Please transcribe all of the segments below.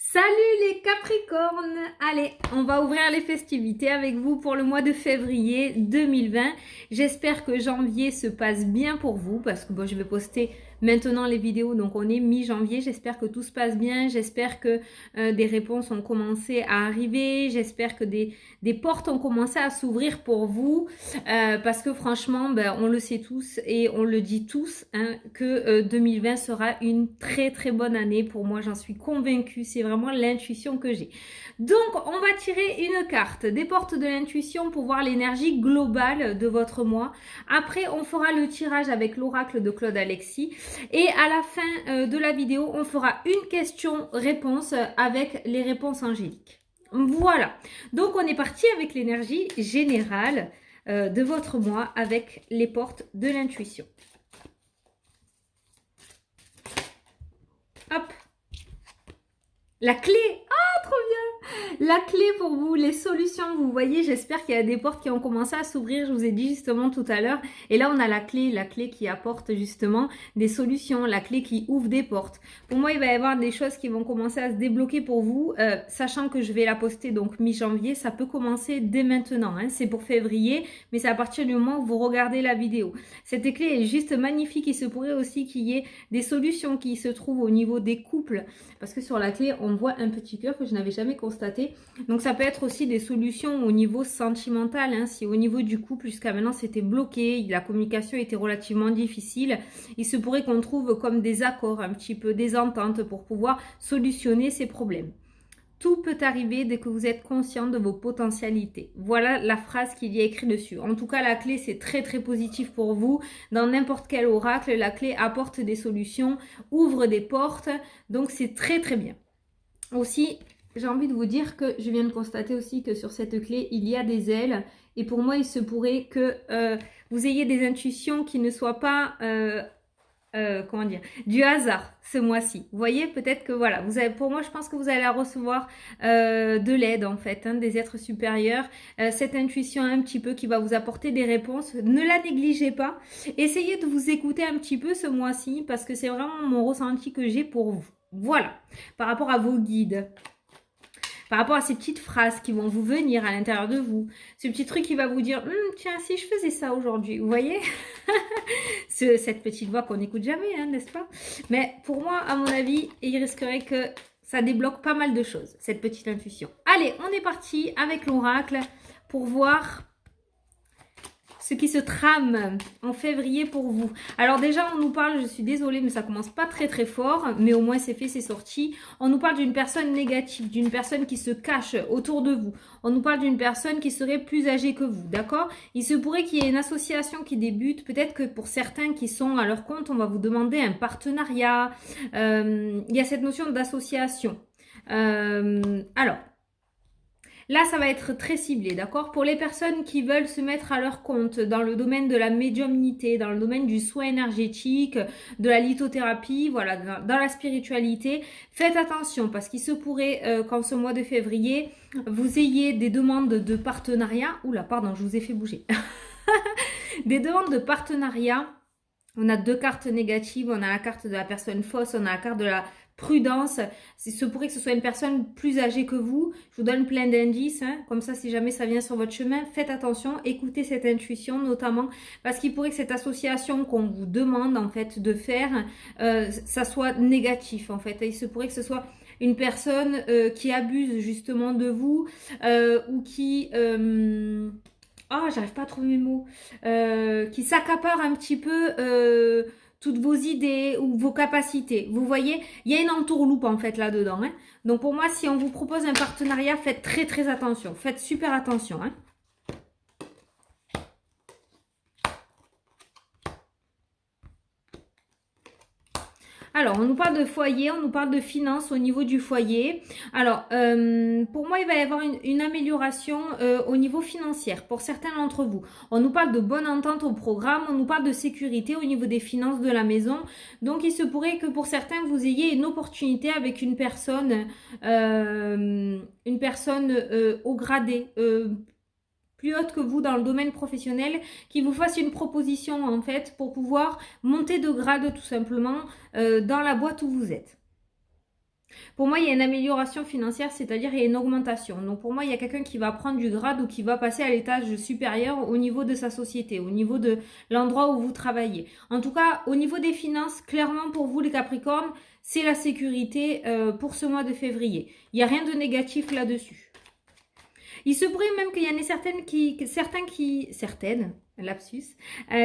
Salut les Capricornes! Allez, on va ouvrir les festivités avec vous pour le mois de février 2020. J'espère que janvier se passe bien pour vous parce que bon, je vais poster maintenant les vidéos, donc on est mi-janvier. J'espère que tout se passe bien, j'espère que des réponses ont commencé à arriver, j'espère que des portes ont commencé à s'ouvrir pour vous parce que franchement, on le sait tous et on le dit tous hein, que 2020 sera une très très bonne année pour moi, j'en suis convaincue, c'est vraiment l'intuition que j'ai. Donc on va tirer une carte des portes de l'intuition pour voir l'énergie globale de votre mois. Après on fera le tirage avec l'oracle de Claude Alexis et à la fin de la vidéo on fera une question-réponse avec les réponses angéliques. Voilà, donc on est parti avec l'énergie générale de votre mois avec les portes de l'intuition. Hop, la clé. Ah, trop bien. La clé pour vous, les solutions, vous voyez, j'espère qu'il y a des portes qui ont commencé à s'ouvrir, je vous ai dit justement tout à l'heure. Et là, on a la clé qui apporte justement des solutions, la clé qui ouvre des portes. Pour moi, il va y avoir des choses qui vont commencer à se débloquer pour vous, sachant que je vais la poster donc mi-janvier, ça peut commencer dès maintenant. Hein. C'est pour février, mais c'est à partir du moment où vous regardez la vidéo. Cette clé est juste magnifique, il se pourrait aussi qu'il y ait des solutions qui se trouvent au niveau des couples, parce que sur la clé, on voit un petit cœur que je n'avais jamais constaté. Donc ça peut être aussi des solutions au niveau sentimental. Hein. Si au niveau du couple, jusqu'à maintenant, c'était bloqué, la communication était relativement difficile, il se pourrait qu'on trouve comme des accords, un petit peu des ententes pour pouvoir solutionner ces problèmes. Tout peut arriver dès que vous êtes conscient de vos potentialités. Voilà la phrase qu'il y a écrit dessus. En tout cas, la clé, c'est très très positif pour vous. Dans n'importe quel oracle, la clé apporte des solutions, ouvre des portes. Donc, c'est très très bien. Aussi, j'ai envie de vous dire que je viens de constater aussi que sur cette clé, il y a des ailes. Et pour moi, il se pourrait que vous ayez des intuitions qui ne soient pas... comment dire, du hasard ce mois-ci. Vous voyez, peut-être que voilà, vous avez, pour moi, je pense que vous allez recevoir de l'aide en fait, hein, des êtres supérieurs, cette intuition un petit peu qui va vous apporter des réponses. Ne la négligez pas. Essayez de vous écouter un petit peu ce mois-ci parce que c'est vraiment mon ressenti que j'ai pour vous. Voilà, par rapport à vos guides. Par rapport à ces petites phrases qui vont vous venir à l'intérieur de vous. Ce petit truc qui va vous dire tiens, si je faisais ça aujourd'hui, vous voyez cette petite voix qu'on n'écoute jamais, hein, n'est-ce pas? Mais pour moi, à mon avis, il risquerait que ça débloque pas mal de choses, cette petite intuition. Allez, on est parti avec l'oracle pour voir ce qui se trame en février pour vous. Alors déjà, on nous parle, je suis désolée, mais ça commence pas très très fort, mais au moins c'est fait, c'est sorti. On nous parle d'une personne négative, d'une personne qui se cache autour de vous. On nous parle d'une personne qui serait plus âgée que vous, d'accord? Il se pourrait qu'il y ait une association qui débute. Peut-être que pour certains qui sont à leur compte, on va vous demander un partenariat. Il y a cette notion d'association. Alors... Là, ça va être très ciblé, d'accord? Pour les personnes qui veulent se mettre à leur compte dans le domaine de la médiumnité, dans le domaine du soin énergétique, de la lithothérapie, voilà, dans la spiritualité, faites attention parce qu'il se pourrait qu'en ce mois de février, vous ayez des demandes de partenariat. Oula, pardon, je vous ai fait bouger. Des demandes de partenariat. On a deux cartes négatives, on a la carte de la personne fausse, on a la carte de la prudence. Il se pourrait que ce soit une personne plus âgée que vous. Je vous donne plein d'indices, hein. Comme ça, si jamais ça vient sur votre chemin, faites attention, écoutez cette intuition notamment, parce qu'il pourrait que cette association qu'on vous demande en fait de faire, ça soit négatif en fait. Et il se pourrait que ce soit une personne qui abuse justement de vous ou qui... oh, j'arrive pas à trouver mes mots. Qui s'accapare un petit peu toutes vos idées ou vos capacités. Vous voyez, il y a une entourloupe en fait là-dedans. Hein. Donc pour moi, si on vous propose un partenariat, faites très très attention. Faites super attention. Hein. Alors, on nous parle de foyer, on nous parle de finances au niveau du foyer. Alors, pour moi, il va y avoir une amélioration au niveau financier pour certains d'entre vous. On nous parle de bonne entente au programme, on nous parle de sécurité au niveau des finances de la maison. Donc, il se pourrait que pour certains, vous ayez une opportunité avec une personne au gradé, plus haute que vous dans le domaine professionnel, qui vous fasse une proposition en fait pour pouvoir monter de grade tout simplement dans la boîte où vous êtes. Pour moi, il y a une amélioration financière, c'est-à-dire il y a une augmentation. Donc pour moi, il y a quelqu'un qui va prendre du grade ou qui va passer à l'étage supérieur au niveau de sa société, au niveau de l'endroit où vous travaillez. En tout cas, au niveau des finances, clairement pour vous les Capricornes, c'est la sécurité pour ce mois de février. Il n'y a rien de négatif là-dessus. Il se pourrait même qu'il y en ait certaines, lapsus,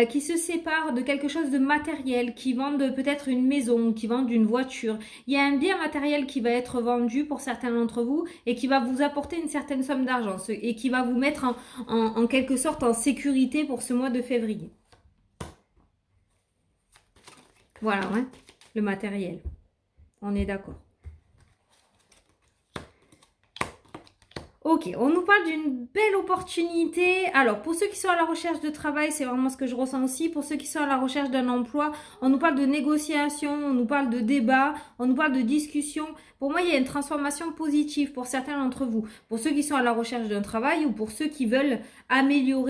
qui se séparent de quelque chose de matériel, qui vendent peut-être une maison, qui vendent une voiture. Il y a un bien matériel qui va être vendu pour certains d'entre vous et qui va vous apporter une certaine somme d'argent et qui va vous mettre en quelque sorte en sécurité pour ce mois de février. Voilà, hein, le matériel. On est d'accord. Ok, on nous parle d'une belle opportunité. Alors, pour ceux qui sont à la recherche de travail, c'est vraiment ce que je ressens aussi. Pour ceux qui sont à la recherche d'un emploi, on nous parle de négociation, on nous parle de débat, on nous parle de discussion. Pour moi, il y a une transformation positive pour certains d'entre vous. Pour ceux qui sont à la recherche d'un travail ou pour ceux qui veulent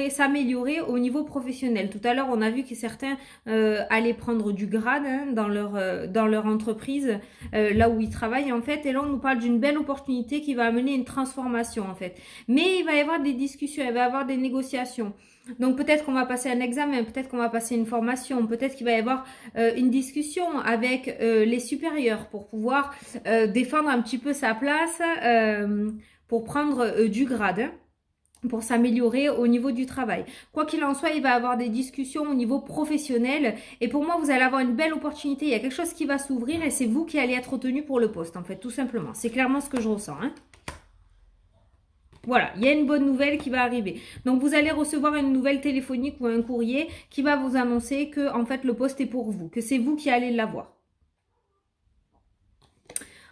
s'améliorer au niveau professionnel. Tout à l'heure, on a vu que certains allaient prendre du grade hein, dans leur entreprise, là où ils travaillent en fait. Et là, on nous parle d'une belle opportunité qui va amener une transformation en fait. Mais il va y avoir des discussions, il va y avoir des négociations. Donc peut-être qu'on va passer un examen, peut-être qu'on va passer une formation, peut-être qu'il va y avoir une discussion avec les supérieurs pour pouvoir défendre un petit peu sa place pour prendre du grade. Hein, pour s'améliorer au niveau du travail. Quoi qu'il en soit, il va y avoir des discussions au niveau professionnel et pour moi, vous allez avoir une belle opportunité. Il y a quelque chose qui va s'ouvrir et c'est vous qui allez être retenu pour le poste, en fait, tout simplement. C'est clairement ce que je ressens. Hein. Voilà, il y a une bonne nouvelle qui va arriver. Donc, vous allez recevoir une nouvelle téléphonique ou un courrier qui va vous annoncer que, en fait, le poste est pour vous, que c'est vous qui allez l'avoir.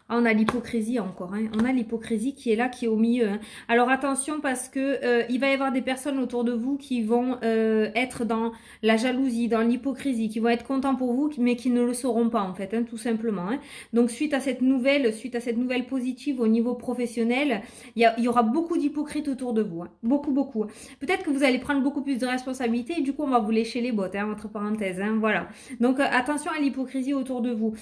Ah, on a l'hypocrisie encore, hein. On a l'hypocrisie qui est là, qui est au milieu. Hein. Alors attention parce que il va y avoir des personnes autour de vous qui vont être dans la jalousie, dans l'hypocrisie, qui vont être contents pour vous, mais qui ne le seront pas en fait, hein, tout simplement. Hein. Donc suite à cette nouvelle positive au niveau professionnel, il y aura beaucoup d'hypocrites autour de vous, hein. Beaucoup, beaucoup. Peut-être que vous allez prendre beaucoup plus de responsabilités et du coup on va vous lécher les bottes, hein, entre parenthèses. Hein, voilà. Donc attention à l'hypocrisie autour de vous.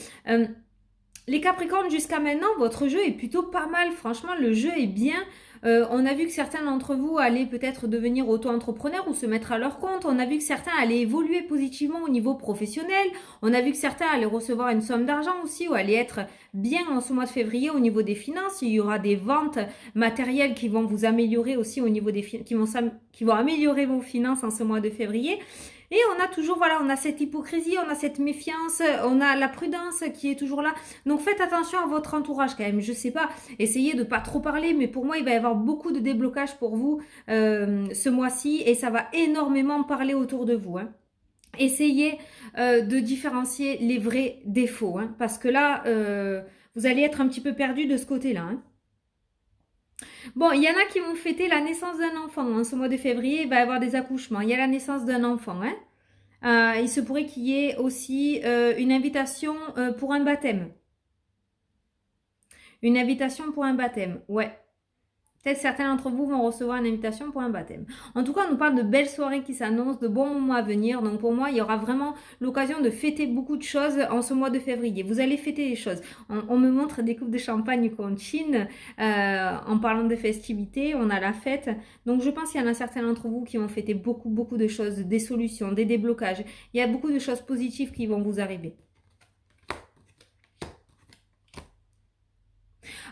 Les Capricornes, jusqu'à maintenant, votre jeu est plutôt pas mal. Franchement, le jeu est bien. On a vu que certains d'entre vous allaient peut-être devenir auto-entrepreneurs ou se mettre à leur compte. On a vu que certains allaient évoluer positivement au niveau professionnel. On a vu que certains allaient recevoir une somme d'argent aussi ou allaient être bien en ce mois de février au niveau des finances. Il y aura des ventes matérielles qui vont vous améliorer aussi au niveau des qui vont améliorer vos finances en ce mois de février. Et on a toujours, voilà, on a cette hypocrisie, on a cette méfiance, on a la prudence qui est toujours là. Donc faites attention à votre entourage quand même. Je sais pas, essayez de pas trop parler, mais pour moi, il va y avoir beaucoup de déblocage pour vous ce mois-ci et ça va énormément parler autour de vous. Hein. Essayez de différencier les vrais défauts, hein, parce que là, vous allez être un petit peu perdu de ce côté-là. Hein. Bon, il y en a qui vont fêter la naissance d'un enfant. En ce mois de février, il va y avoir des accouchements. Il y a la naissance d'un enfant. Hein. Il se pourrait qu'il y ait aussi une invitation pour un baptême. Une invitation pour un baptême, ouais. Peut-être certains d'entre vous vont recevoir une invitation pour un baptême. En tout cas, on nous parle de belles soirées qui s'annoncent, de bons moments à venir. Donc pour moi, il y aura vraiment l'occasion de fêter beaucoup de choses en ce mois de février. Vous allez fêter des choses. On me montre des coupes de champagne qu'on chine en parlant de festivités. On a la fête. Donc je pense qu'il y en a certains d'entre vous qui vont fêter beaucoup, beaucoup de choses, des solutions, des déblocages. Il y a beaucoup de choses positives qui vont vous arriver.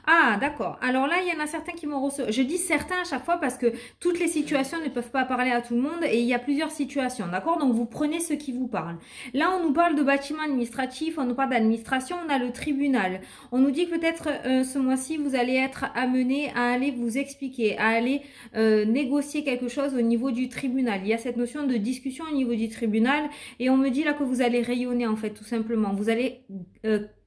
Ah, d'accord. Alors là, il y en a certains qui vont recevoir. Je dis certains à chaque fois parce que toutes les situations ne peuvent pas parler à tout le monde et il y a plusieurs situations, d'accord? Donc, vous prenez ce qui vous parle. Là, on nous parle de bâtiment administratif, on nous parle d'administration, on a le tribunal. On nous dit que peut-être ce mois-ci, vous allez être amené à aller vous expliquer, à aller négocier quelque chose au niveau du tribunal. Il y a cette notion de discussion au niveau du tribunal et on me dit là que vous allez rayonner en fait, tout simplement. Vous allez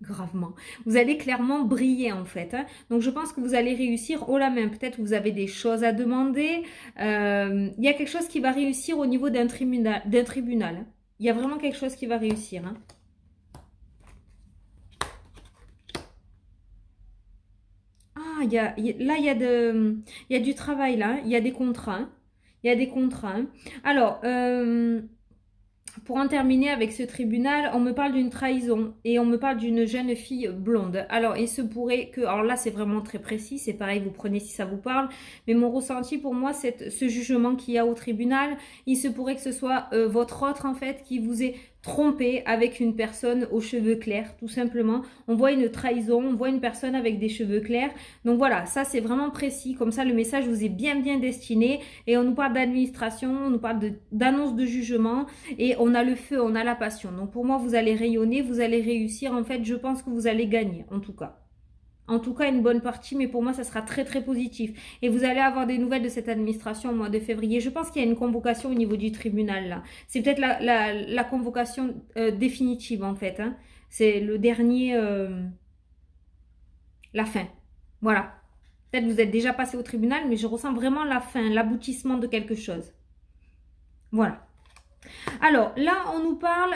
gravement. Vous allez clairement briller en fait. Hein. Donc je pense que vous allez réussir haut la main. Peut-être que vous avez des choses à demander. Il y a quelque chose qui va réussir au niveau d'un tribunal. Hein. Il y a vraiment quelque chose qui va réussir. Hein. Ah, là il y a du travail là. Il y a des contrats. Hein. Il y a des contrats. Hein. Alors, pour en terminer avec ce tribunal, on me parle d'une trahison et on me parle d'une jeune fille blonde. Alors, il se pourrait que... Alors là, c'est vraiment très précis, c'est pareil, vous prenez si ça vous parle. Mais mon ressenti pour moi, c'est ce jugement qu'il y a au tribunal. Il se pourrait que ce soit votre autre, en fait, qui vous ait trompé avec une personne aux cheveux clairs, tout simplement. On voit une trahison, on voit une personne avec des cheveux clairs. Donc voilà, ça c'est vraiment précis. Comme ça, le message vous est bien destiné. Et on nous parle d'administration, on nous parle d'annonce de jugement. Et on a le feu, on a la passion. Donc pour moi, vous allez rayonner, vous allez réussir. En fait, je pense que vous allez gagner, en tout cas. En tout cas, une bonne partie, mais pour moi, ça sera très positif. Et vous allez avoir des nouvelles de cette administration au mois de février. Je pense qu'il y a une convocation au niveau du tribunal, là. C'est peut-être la convocation définitive, en fait. Hein. C'est le dernier... la fin. Voilà. Peut-être que vous êtes déjà passé au tribunal, mais je ressens vraiment la fin, l'aboutissement de quelque chose. Voilà. Alors là, on nous parle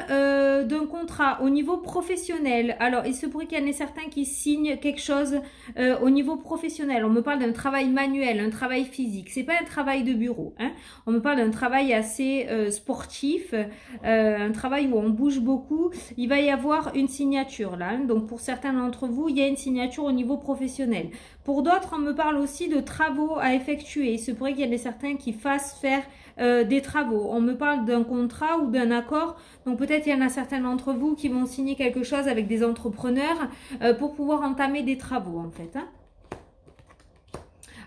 d'un contrat au niveau professionnel. Alors, il se pourrait qu'il y en ait certains qui signent quelque chose au niveau professionnel. On me parle d'un travail manuel, un travail physique. C'est pas un travail de bureau. Hein. On me parle d'un travail assez sportif, un travail où on bouge beaucoup. Il va y avoir une signature là. Hein. Donc, pour certains d'entre vous, il y a une signature au niveau professionnel. Pour d'autres, on me parle aussi de travaux à effectuer. Il se pourrait qu'il y en ait certains qui fassent faire des travaux. On me parle d'un contrat ou d'un accord. Donc peut-être il y en a certains d'entre vous qui vont signer quelque chose avec des entrepreneurs pour pouvoir entamer des travaux en fait. Hein.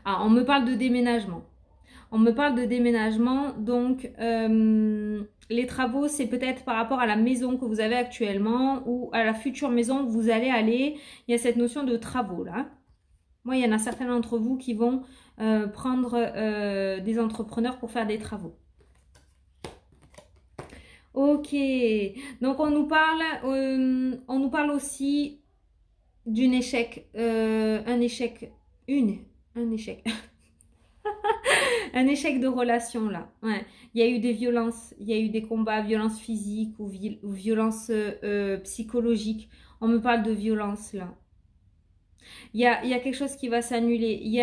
Ah, on me parle de déménagement. On me parle de déménagement, donc les travaux, c'est peut-être par rapport à la maison que vous avez actuellement ou à la future maison où vous allez aller. Il y a cette notion de travaux là. Moi, il y en a certains d'entre vous qui vont prendre des entrepreneurs pour faire des travaux. Ok, donc on nous parle aussi d'un échec, un échec un échec de relation là. Ouais. Il y a eu des violences, il y a eu des combats, violences physiques ou violences psychologiques. On me parle de violence là. Il y a quelque chose qui va s'annuler. Il y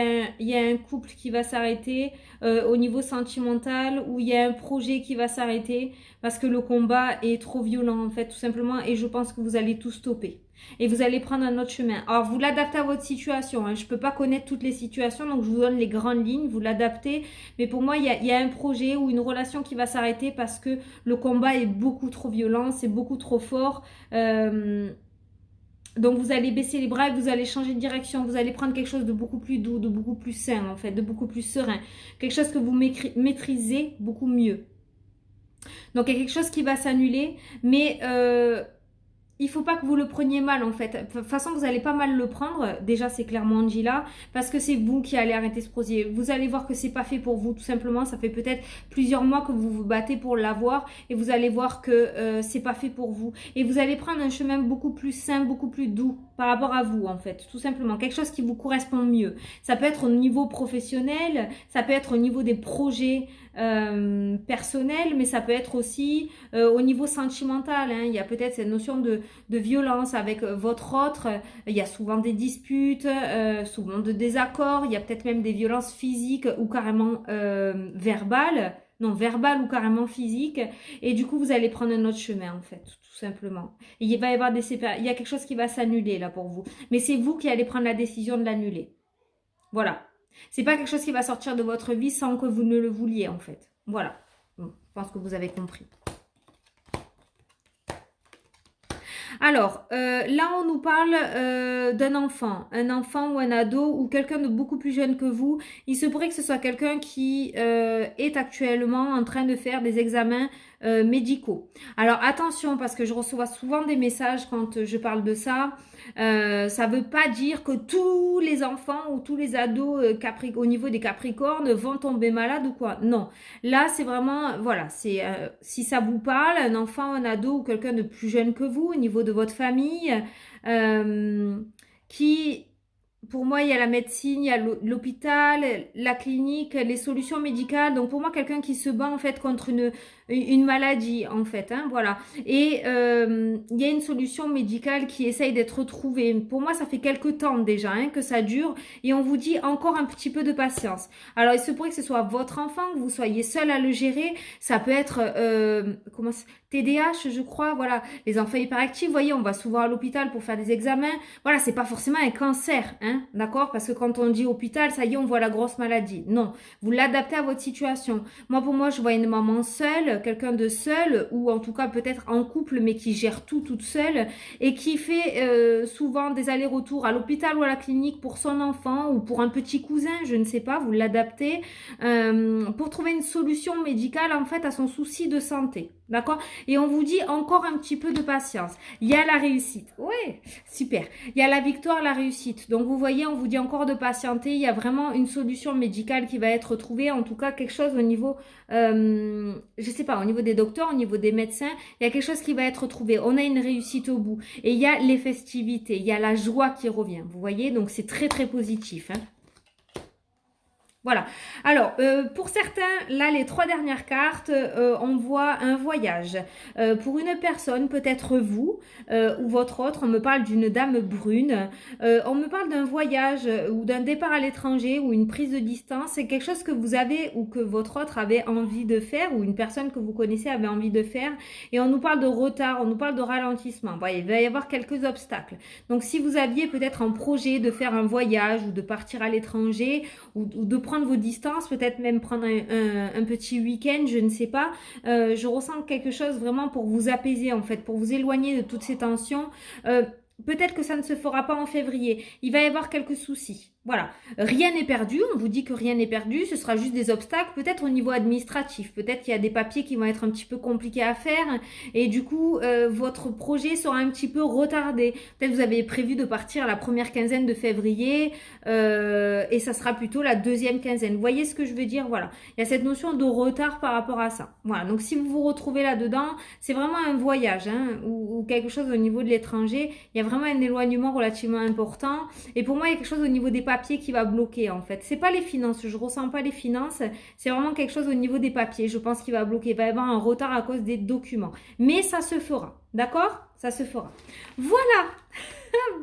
a un couple qui va s'arrêter au niveau sentimental ou il y a un projet qui va s'arrêter parce que le combat est trop violent en fait tout simplement et je pense que vous allez tout stopper. Et vous allez prendre un autre chemin. Alors, vous l'adaptez à votre situation. Hein. Je ne peux pas connaître toutes les situations, donc je vous donne les grandes lignes. Vous l'adaptez. Mais pour moi, il y a un projet ou une relation qui va s'arrêter parce que le combat est beaucoup trop violent, c'est beaucoup trop fort. Donc vous allez baisser les bras et vous allez changer de direction. Vous allez prendre quelque chose de beaucoup plus doux, de beaucoup plus sain en fait, de beaucoup plus serein. Quelque chose que vous maîtrisez beaucoup mieux. Donc il y a quelque chose qui va s'annuler, mais il faut pas que vous le preniez mal en fait. De toute façon, vous allez pas mal le prendre. Déjà, c'est clairement Angela, parce que c'est vous qui allez arrêter ce projet. Vous allez voir que c'est pas fait pour vous, tout simplement. Ça fait peut-être plusieurs mois que vous vous battez pour l'avoir, et vous allez voir que c'est pas fait pour vous. Et vous allez prendre un chemin beaucoup plus sain, beaucoup plus doux par rapport à vous en fait, tout simplement. Quelque chose qui vous correspond mieux. Ça peut être au niveau professionnel, ça peut être au niveau des projets personnels, mais ça peut être aussi au niveau sentimental. Hein. Il y a peut-être cette notion de violence avec votre autre. Il y a souvent des disputes, souvent de désaccords. Il y a peut-être même des violences physiques ou carrément verbales. Non, verbales ou carrément physiques. Et du coup, vous allez prendre un autre chemin, en fait, tout simplement. Et il va y avoir il y a quelque chose qui va s'annuler, là, pour vous. Mais c'est vous qui allez prendre la décision de l'annuler. Voilà. C'est pas quelque chose qui va sortir de votre vie sans que vous ne le vouliez, en fait. Voilà. Bon, je pense que vous avez compris. Alors, là, on nous parle d'un enfant. Un enfant ou un ado ou quelqu'un de beaucoup plus jeune que vous. Il se pourrait que ce soit quelqu'un qui est actuellement en train de faire des examens médicaux. Alors, attention, parce que je reçois souvent des messages quand je parle de ça. Ça ne veut pas dire que tous les enfants ou tous les ados au niveau des Capricornes vont tomber malades ou quoi. Non. Là, c'est vraiment, voilà, c'est si ça vous parle, un enfant, un ado ou quelqu'un de plus jeune que vous au niveau de votre famille, qui, pour moi, il y a la médecine, il y a l'hôpital, la clinique, les solutions médicales. Donc, pour moi, quelqu'un qui se bat en fait contre une maladie en fait, hein, voilà. Et il y a une solution médicale qui essaye d'être trouvée. Pour moi, ça fait quelques temps déjà hein, que ça dure et on vous dit encore un petit peu de patience. Alors, il se pourrait que ce soit votre enfant, que vous soyez seul à le gérer. Ça peut être TDAH, je crois, voilà, les enfants hyperactifs, vous voyez, on va souvent à l'hôpital pour faire des examens. Voilà, c'est pas forcément un cancer, hein, d'accord? Parce que quand on dit hôpital, ça y est, on voit la grosse maladie. Non, vous l'adaptez à votre situation. Moi, pour moi, je vois une maman seule, quelqu'un de seul, ou en tout cas peut-être en couple, mais qui gère tout toute seule, et qui fait souvent des allers-retours à l'hôpital ou à la clinique pour son enfant, ou pour un petit cousin, je ne sais pas, vous l'adaptez, pour trouver une solution médicale, en fait, à son souci de santé. D'accord? Et on vous dit encore un petit peu de patience. Il y a la réussite. Ouais, super. Il y a la victoire, la réussite. Donc, vous voyez, on vous dit encore de patienter. Il y a vraiment une solution médicale qui va être trouvée. En tout cas, quelque chose au niveau, je sais pas, au niveau des docteurs, au niveau des médecins. Il y a quelque chose qui va être trouvé. On a une réussite au bout. Et il y a les festivités. Il y a la joie qui revient. Vous voyez? Donc, c'est très, très positif. Hein. Voilà. Alors, pour certains, là, les 3 dernières cartes, on voit un voyage. Pour une personne, peut-être vous ou votre autre, on me parle d'une dame brune. On me parle d'un voyage ou d'un départ à l'étranger ou une prise de distance. C'est quelque chose que vous avez ou que votre autre avait envie de faire ou une personne que vous connaissez avait envie de faire. Et on nous parle de retard, on nous parle de ralentissement. Bon, il va y avoir quelques obstacles. Donc, si vous aviez peut-être un projet de faire un voyage ou de partir à l'étranger ou de prendre vos distances, peut-être même prendre un petit week-end, je ne sais pas. Je ressens quelque chose vraiment pour vous apaiser en fait, pour vous éloigner de toutes ces tensions. Peut-être que ça ne se fera pas en février. Il va y avoir quelques soucis. Voilà. Rien n'est perdu. On vous dit que rien n'est perdu. Ce sera juste des obstacles, peut-être au niveau administratif. Peut-être qu'il y a des papiers qui vont être un petit peu compliqués à faire. Et du coup, votre projet sera un petit peu retardé. Peut-être vous avez prévu de partir la première quinzaine de février. Et ça sera plutôt la deuxième quinzaine. Vous voyez ce que je veux dire? Voilà. Il y a cette notion de retard par rapport à ça. Voilà. Donc, si vous vous retrouvez là-dedans, c'est vraiment un voyage hein, ou quelque chose au niveau de l'étranger. Il y a vraiment un éloignement relativement important. Et pour moi, il y a quelque chose au niveau des papiers qui va bloquer en fait. C'est pas les finances, je ressens pas les finances. C'est vraiment quelque chose au niveau des papiers. Je pense qu'il va bloquer. Il va y avoir un retard à cause des documents. Mais ça se fera. D'accord? Ça se fera. Voilà.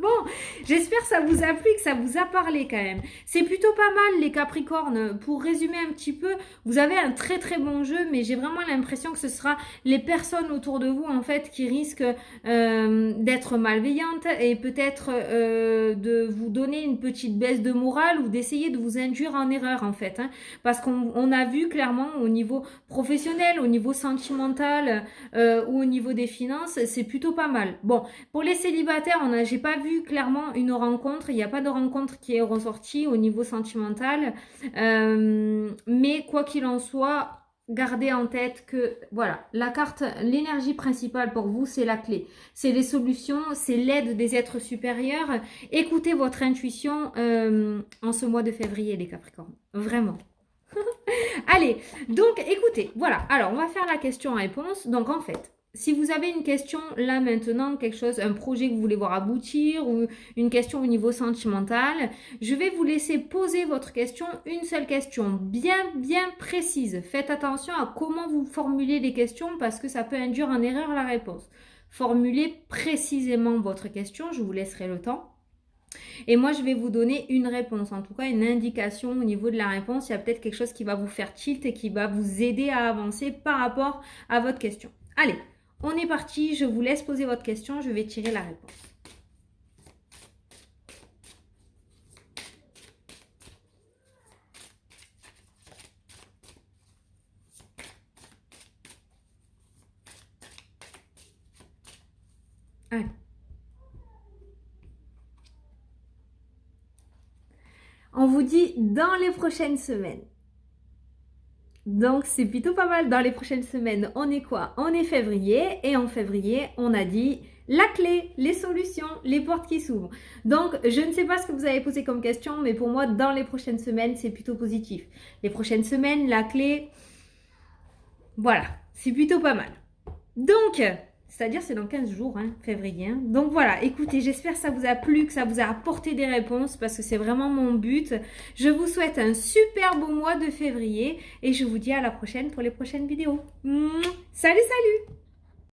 Bon, j'espère que ça vous a plu, que ça vous a parlé quand même. C'est plutôt pas mal les Capricornes. Pour résumer un petit peu, vous avez un très très bon jeu, mais j'ai vraiment l'impression que ce sera les personnes autour de vous en fait qui risquent d'être malveillantes et peut-être de vous donner une petite baisse de morale ou d'essayer de vous induire en erreur en fait. Hein, parce qu'on a vu clairement au niveau professionnel, au niveau sentimental ou au niveau des finances, c'est plutôt pas mal. Bon, pour les célibataires, j'ai pas vu clairement une rencontre, il n'y a pas de rencontre qui est ressortie au niveau sentimental, mais quoi qu'il en soit, gardez en tête que voilà, la carte, l'énergie principale pour vous, c'est la clé, c'est les solutions, c'est l'aide des êtres supérieurs. Écoutez votre intuition en ce mois de février les Capricornes, vraiment. Allez, donc écoutez, voilà, alors on va faire la question-réponse, donc en fait, si vous avez une question là maintenant, quelque chose, un projet que vous voulez voir aboutir ou une question au niveau sentimental, je vais vous laisser poser votre question, une seule question bien précise. Faites attention à comment vous formulez les questions parce que ça peut induire en erreur la réponse. Formulez précisément votre question, je vous laisserai le temps. Et moi, je vais vous donner une réponse, en tout cas une indication au niveau de la réponse. Il y a peut-être quelque chose qui va vous faire tilt et qui va vous aider à avancer par rapport à votre question. Allez, on est parti, je vous laisse poser votre question, je vais tirer la réponse. Allez. On vous dit dans les prochaines semaines. Donc, c'est plutôt pas mal. Dans les prochaines semaines, on est quoi? On est février. Et en février, on a dit la clé, les solutions, les portes qui s'ouvrent. Donc, je ne sais pas ce que vous avez posé comme question, mais pour moi, dans les prochaines semaines, c'est plutôt positif. Les prochaines semaines, la clé, voilà, c'est plutôt pas mal. Donc, C'est-à-dire, c'est dans 15 jours, hein, février. Hein. Donc voilà, écoutez, j'espère que ça vous a plu, que ça vous a apporté des réponses parce que c'est vraiment mon but. Je vous souhaite un super beau mois de février et je vous dis à la prochaine pour les prochaines vidéos. Salut, salut!